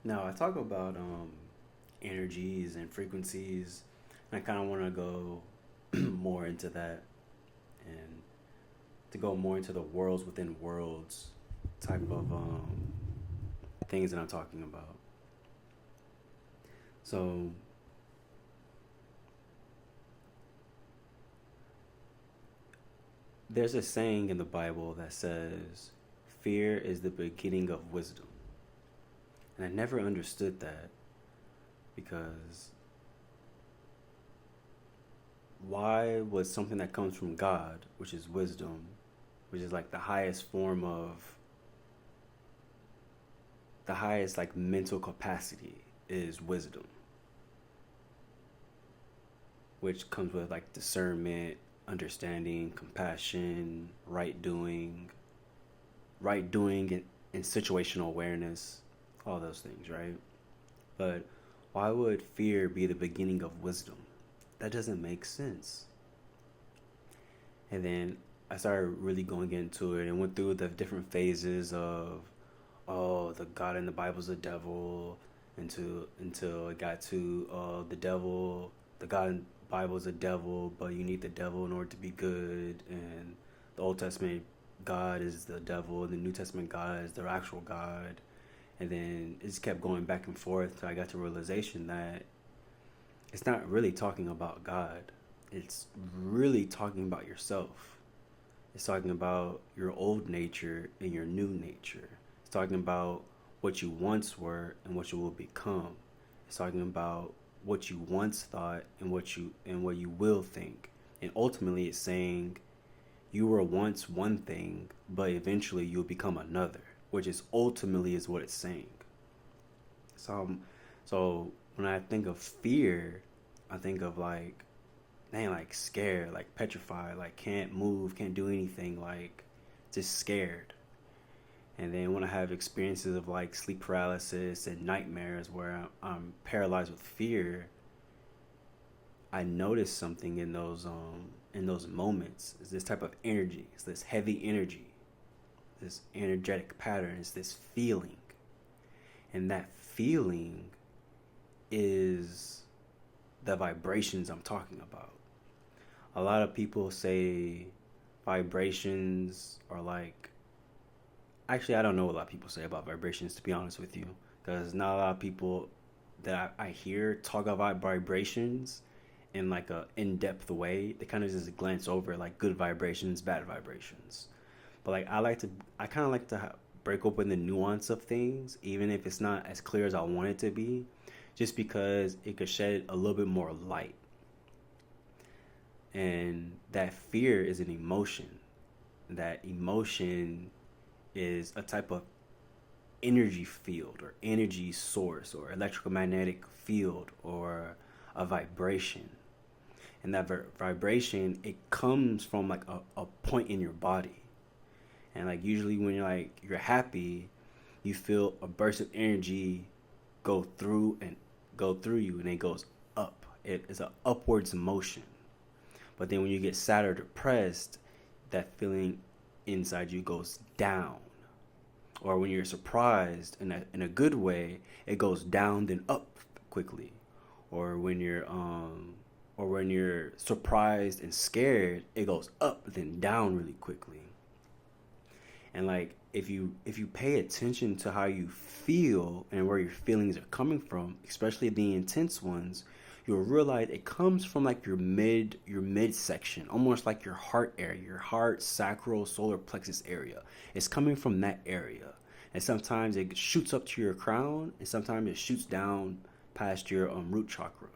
Now, I talk about energies and frequencies, and I kind of want to go more into that and to go more into the worlds within worlds type of things that I'm talking about. So, there's a saying in the Bible that says, fear is the beginning of wisdom. And I never understood that because why would something that comes from God, which is wisdom, which is like the highest form of the highest like mental capacity is wisdom, which comes with like discernment, understanding, compassion, right doing and situational awareness, all those things, right? But why would fear be the beginning of wisdom? That doesn't make sense. And then I started really going into it and went through the different phases of, oh, the God in the Bible's the devil, until it got to the devil, the God in the Bible's a devil, but you need the devil in order to be good, and the Old Testament God is the devil, and the New Testament God is the actual God, and then it just kept going back and forth till I got to realization that it's not really talking about God. It's really talking about yourself. It's talking about your old nature and your new nature. It's talking about what you once were and what you will become. It's talking about what you once thought and what you will think. And ultimately it's saying you were once one thing, but eventually you'll become another, which is ultimately is what it's saying. So so when I think of fear, I think of like dang, like scared, like petrified, like can't move, can't do anything, like just scared. And then when I have experiences of like sleep paralysis and nightmares where I'm paralyzed with fear, I notice something in those moments. It's this type of energy. It's this heavy energy, this energetic pattern. It's this feeling, and that feeling is the vibrations I'm talking about. A lot of people say vibrations are like, actually I don't know what a lot of people say about vibrations, to be honest with you, because not a lot of people that I hear talk about vibrations in like a in-depth way. They kind of just glance over like good vibrations, bad vibrations. But like I kind of like to break open the nuance of things, even if it's not as clear as I want it to be, just because it could shed a little bit more light. And that fear is an emotion. That emotion is a type of energy field or energy source or electromagnetic field or a vibration. And that vibration, it comes from like a point in your body. And like usually when you're happy, you feel a burst of energy go through and go through you, and it goes up. It is an upwards motion. But then when you get sad or depressed, that feeling inside you goes down. Or when you're surprised in a good way, it goes down then up quickly. Or when you're surprised and scared, it goes up then down really quickly. And like if you pay attention to how you feel and where your feelings are coming from, especially the intense ones, you'll realize it comes from like your midsection, almost like your heart area, your heart, sacral, solar plexus area. It's coming from that area. And sometimes it shoots up to your crown, and sometimes it shoots down past your root chakra.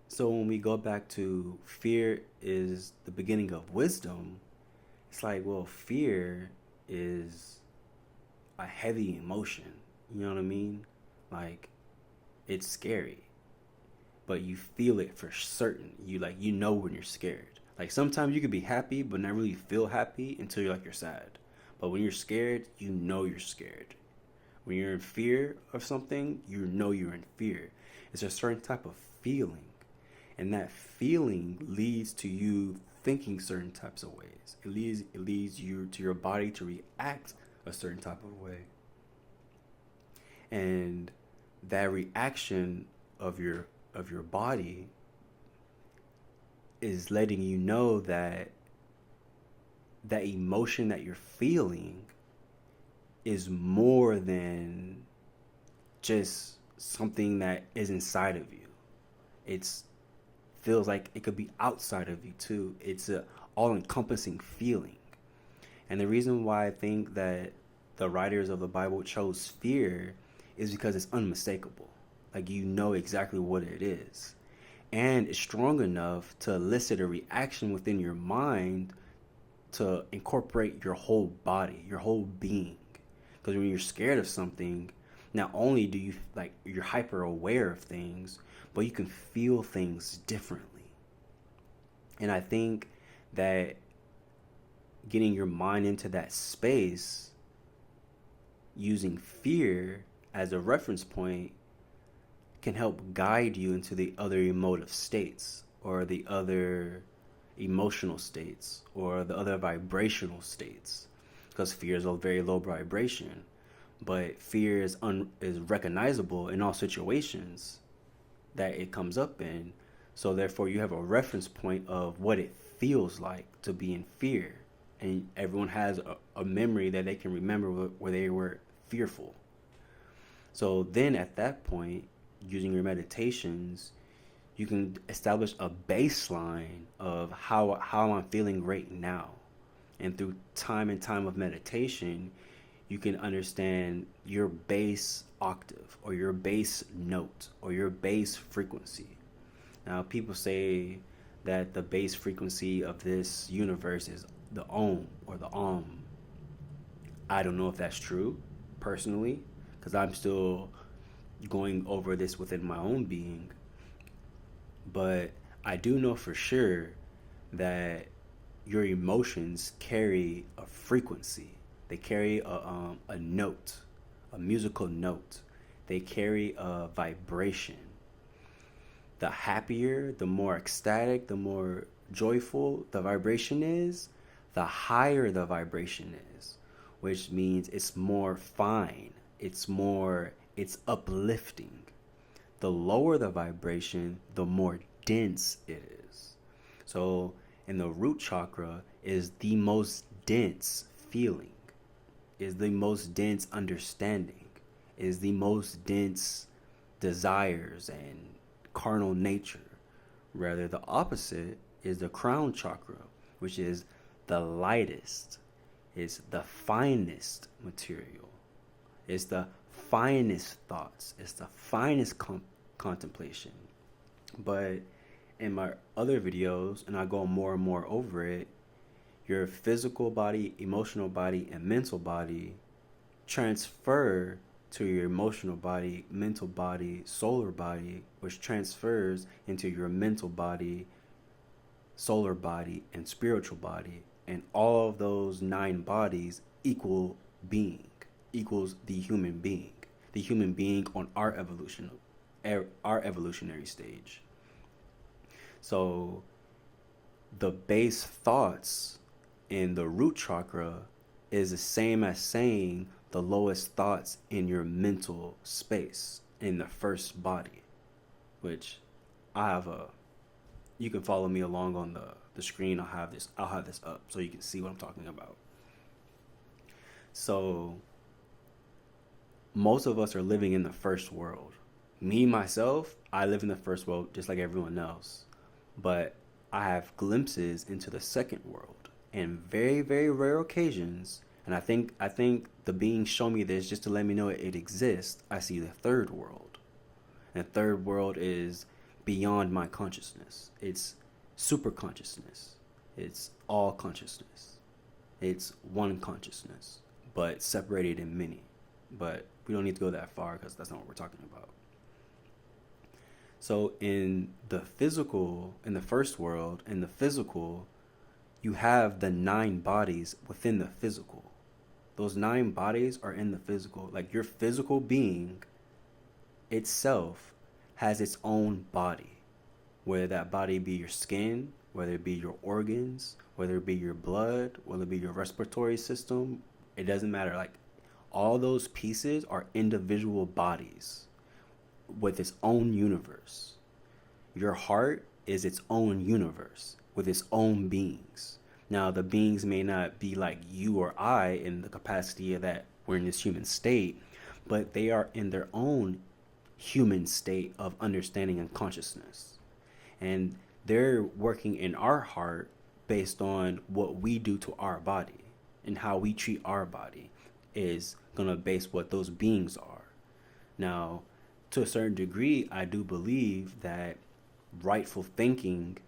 So when we go back to fear is the beginning of wisdom, it's like, well, fear is a heavy emotion. You know what I mean? Like, it's scary, but you feel it for certain. You know when you're scared. Like sometimes you could be happy, but not really feel happy until you're sad. But when you're scared, you know you're scared. When you're in fear of something, you know you're in fear. It's a certain type of feeling. And that feeling leads to you thinking certain types of ways. It leads you to your body to react a certain type of way. And that reaction of your body is letting you know that that emotion that you're feeling is more than just something that is inside of you. It's feels like it could be outside of you too. It's a all-encompassing feeling. And the reason why I think that the writers of the Bible chose fear is because it's unmistakable. Like, you know exactly what it is. And it's strong enough to elicit a reaction within your mind to incorporate your whole body, your whole being. Because when you're scared of something, not only do you like you're hyper aware of things, but you can feel things differently. And I think that getting your mind into that space using fear as a reference point can help guide you into the other emotive states or the other emotional states or the other vibrational states, because fear is a very low vibration, but fear is recognizable in all situations that it comes up in. So therefore you have a reference point of what it feels like to be in fear, and everyone has a memory that they can remember where they were fearful. So then at that point, using your meditations, you can establish a baseline of how I'm feeling right now. And through time and time of meditation, you can understand your base octave or your base note or your base frequency. Now, people say that the base frequency of this universe is the Om or the Om. I don't know if that's true personally, because I'm still going over this within my own being. But I do know for sure that your emotions carry a frequency. They carry a note, a musical note. They carry a vibration. The happier, the more ecstatic, the more joyful the vibration is, the higher the vibration is, which means it's more fine. It's uplifting. The lower the vibration, the more dense it is. So, in the root chakra is the most dense feeling, is the most dense understanding, is the most dense desires and carnal nature. Rather, the opposite is the crown chakra, which is the lightest, is the finest material, it's the finest thoughts, it's the finest contemplation. But in my other videos, and I go more and more over it, your physical body, emotional body, and mental body transfer to your emotional body, mental body, solar body, which transfers into your mental body, solar body, and spiritual body. And all of those 9 bodies equal being, equals the human being on our evolutionary stage. So the base thoughts in the root chakra is the same as saying the lowest thoughts in your mental space in the first body, which I have a, you can follow me along on the screen. I'll have this up so you can see what I'm talking about. So most of us are living in the first world. Me, myself, I live in the first world just like everyone else. But I have glimpses into the second world. And very, very rare occasions, and I think the beings show me this just to let me know it exists, I see the third world. And the third world is beyond my consciousness. It's super consciousness. It's all consciousness. It's one consciousness, but separated in many. But we don't need to go that far because that's not what we're talking about. So in the physical, in the first world, in the physical, you have the 9 bodies within the physical. Those 9 bodies are in the physical. Like, your physical being itself has its own body. Whether that body be your skin, whether it be your organs, whether it be your blood, whether it be your respiratory system, it doesn't matter. Like, All those pieces are individual bodies with its own universe. Your heart is its own universe with its own beings. Now, the beings may not be like you or I in the capacity of that we're in this human state, but they are in their own human state of understanding and consciousness. And they're working in our heart based on what we do to our body, and how we treat our body is going to base what those beings are. Now, to a certain degree, I do believe that rightful thinking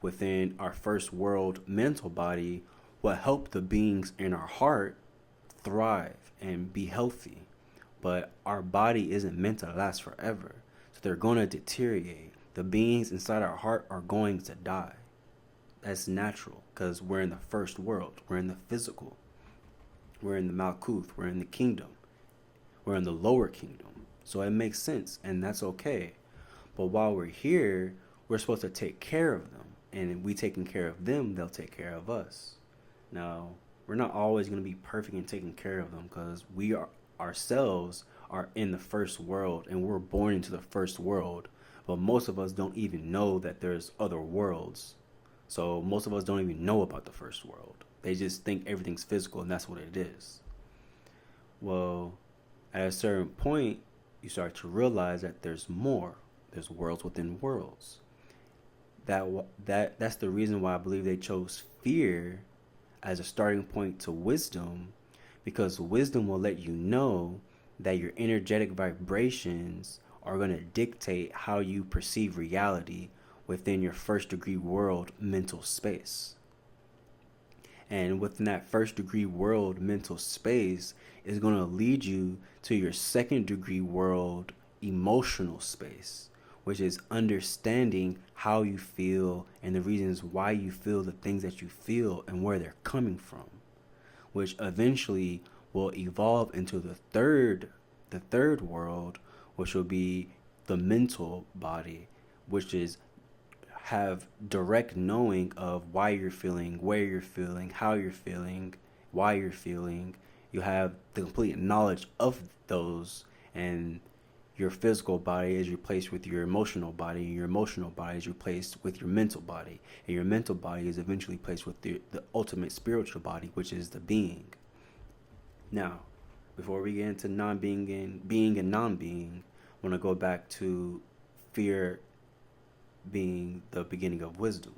within our first world mental body will help the beings in our heart thrive and be healthy. But our body isn't meant to last forever. So they're going to deteriorate. The beings inside our heart are going to die. That's natural because we're in the first world. We're in the physical. We're in the Malkuth. We're in the kingdom. We're in the lower kingdom. So it makes sense, and that's okay. But while we're here, we're supposed to take care of them. And if we taking care of them, they'll take care of us. Now, we're not always going to be perfect in taking care of them because we are ourselves are in the first world and we're born into the first world. But most of us don't even know that there's other worlds. So most of us don't even know about the first world. They just think everything's physical and that's what it is. Well, at a certain point, you start to realize that there's more. There's worlds within worlds. That's the reason why I believe they chose fear as a starting point to wisdom, because wisdom will let you know that your energetic vibrations are going to dictate how you perceive reality within your first degree world mental space. And within that first degree world mental space is going to lead you to your second degree world emotional space, which is understanding how you feel and the reasons why you feel the things that you feel and where they're coming from, which eventually will evolve into the third world, which will be the mental body, which is have direct knowing of why you're feeling, where you're feeling, how you're feeling, why you're feeling. You have the complete knowledge of those, and your physical body is replaced with your emotional body, and your emotional body is replaced with your mental body, and your mental body is eventually placed with the ultimate spiritual body, which is the being. Now, before we get into non-being and being and non-being, I want to go back to fear being the beginning of wisdom.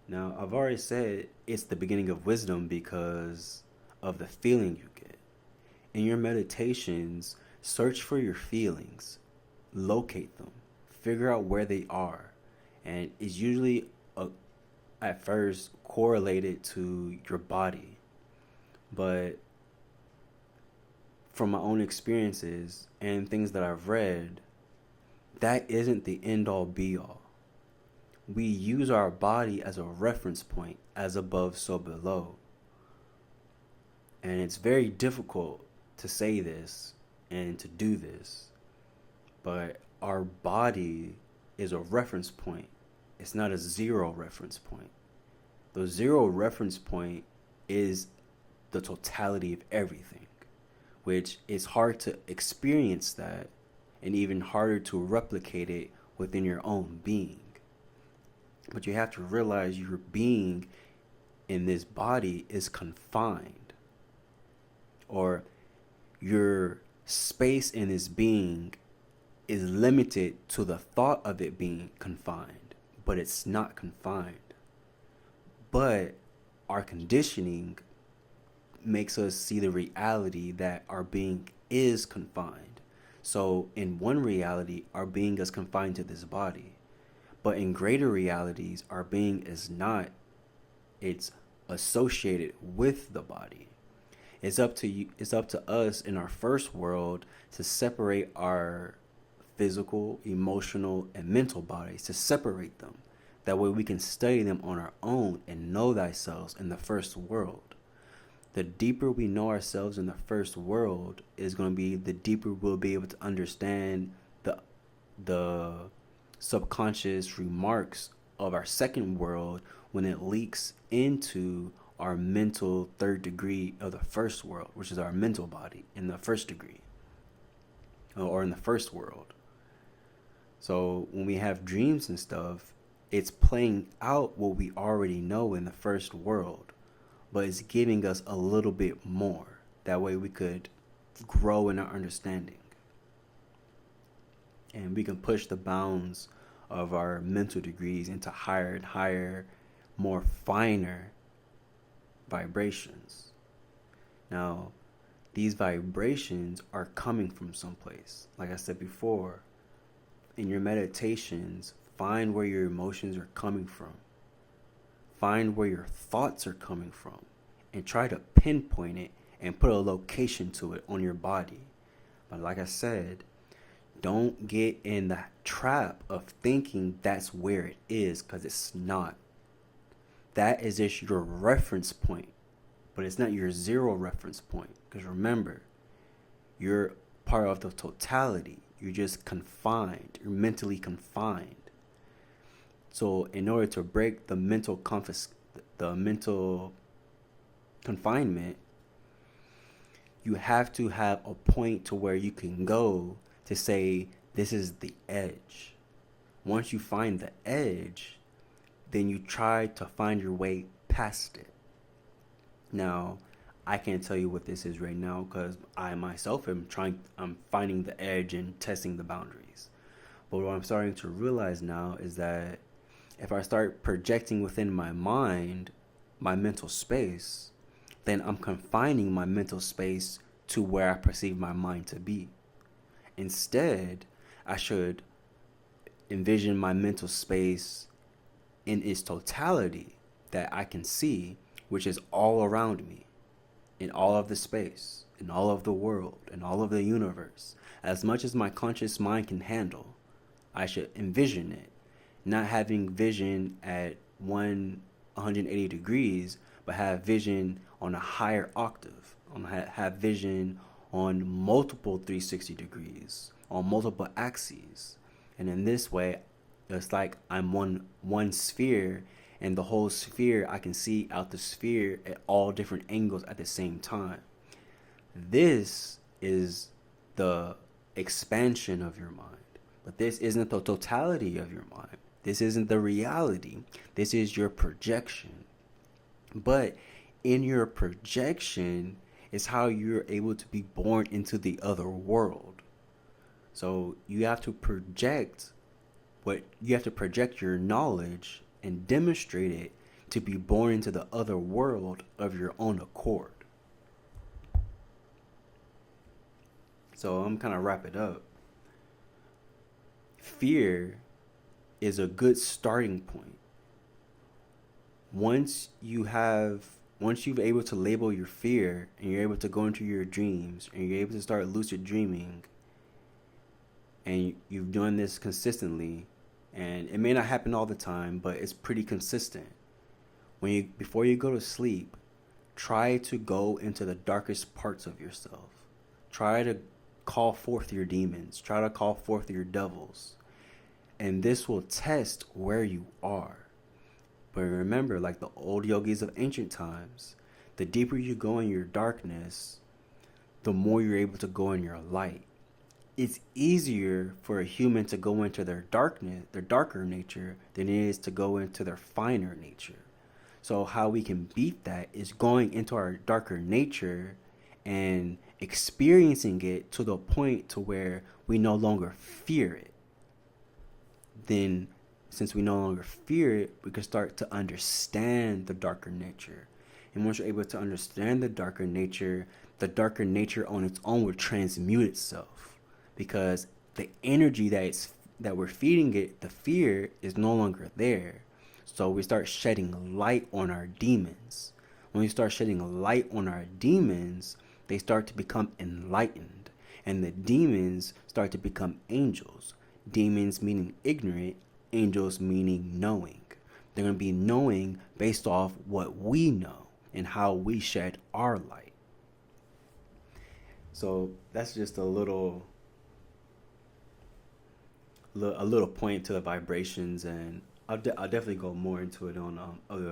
Now, I've already said it's the beginning of wisdom because of the feeling you get. In your meditations, search for your feelings, locate them, figure out where they are, and it's usually at first correlated to your body. But from my own experiences and things that I've read, that isn't the end all be all. We use our body as a reference point, as above, so below. And it's very difficult to say this and to do this, but our body is a reference point. It's not a zero reference point. The zero reference point is the totality of everything, which is hard to experience that and even harder to replicate it within your own being. But you have to realize your being in this body is confined, or your space in this being is limited to the thought of it being confined, but it's not confined. But our conditioning makes us see the reality that our being is confined. So in one reality, our being is confined to this body. But in greater realities, our being is not. It's associated with the body. It's up to you. It's up to us in our first world to separate our physical, emotional, and mental bodies, to separate them. That way we can study them on our own and know thyself in the first world. The deeper we know ourselves in the first world is going to be the deeper we'll be able to understand the subconscious remarks of our second world when it leaks into our mental third degree of the first world, which is our mental body in the first degree or in the first world. So when we have dreams and stuff, it's playing out what we already know in the first world, but it's giving us a little bit more. That way we could grow in our understanding. And we can push the bounds of our mental degrees into higher and higher, more finer vibrations. Now, these vibrations are coming from someplace. Like I said before, in your meditations, find where your emotions are coming from. Find where your thoughts are coming from and try to pinpoint it and put a location to it on your body. But like I said, don't get in the trap of thinking that's where it is, because it's not. That is just your reference point, but it's not your zero reference point. Because remember, you're part of the totality. You're just confined. You're mentally confined. So in order to break the mental confinement, you have to have a point to where you can go to say, this is the edge. Once you find the edge, then you try to find your way past it. Now, I can't tell you what this is right now because I myself I'm finding the edge and testing the boundaries. But what I'm starting to realize now is that if I start projecting within my mind, my mental space, then I'm confining my mental space to where I perceive my mind to be. Instead, I should envision my mental space in its totality that I can see, which is all around me, in all of the space, in all of the world, in all of the universe. As much as my conscious mind can handle, I should envision it, not having vision at 180 degrees, but have vision on a higher octave, have vision on multiple 360 degrees, on multiple axes. And in this way, it's like I'm one sphere, and the whole sphere, I can see out the sphere at all different angles at the same time. This is the expansion of your mind. But this isn't the totality of your mind. This isn't the reality. This is your projection. But in your projection is how you're able to be born into the other world. So you have to project your knowledge and demonstrate it to be born into the other world of your own accord. So I'm kind of wrap it up. Fear is a good starting point. Once you're able to label your fear and you're able to go into your dreams and you're able to start lucid dreaming, and you've done this consistently, and it may not happen all the time, but it's pretty consistent. Before you go to sleep, try to go into the darkest parts of yourself. Try to call forth your demons. Try to call forth your devils. And this will test where you are. But remember, like the old yogis of ancient times, the deeper you go in your darkness, the more you're able to go in your light. It's easier for a human to go into their darkness, their darker nature, than it is to go into their finer nature. So how we can beat that is going into our darker nature and experiencing it to the point to where we no longer fear it. Then, since we no longer fear it, we can start to understand the darker nature. And once you're able to understand the darker nature on its own will transmute itself, because the energy that we're feeding it, the fear, is no longer there. So we start shedding light on our demons. When we start shedding light on our demons, they start to become enlightened, and the demons start to become angels. Demons meaning ignorant, angels meaning knowing. They're going to be knowing based off what we know and how we shed our light. So that's just a little point to the vibrations, and I'll definitely go more into it on other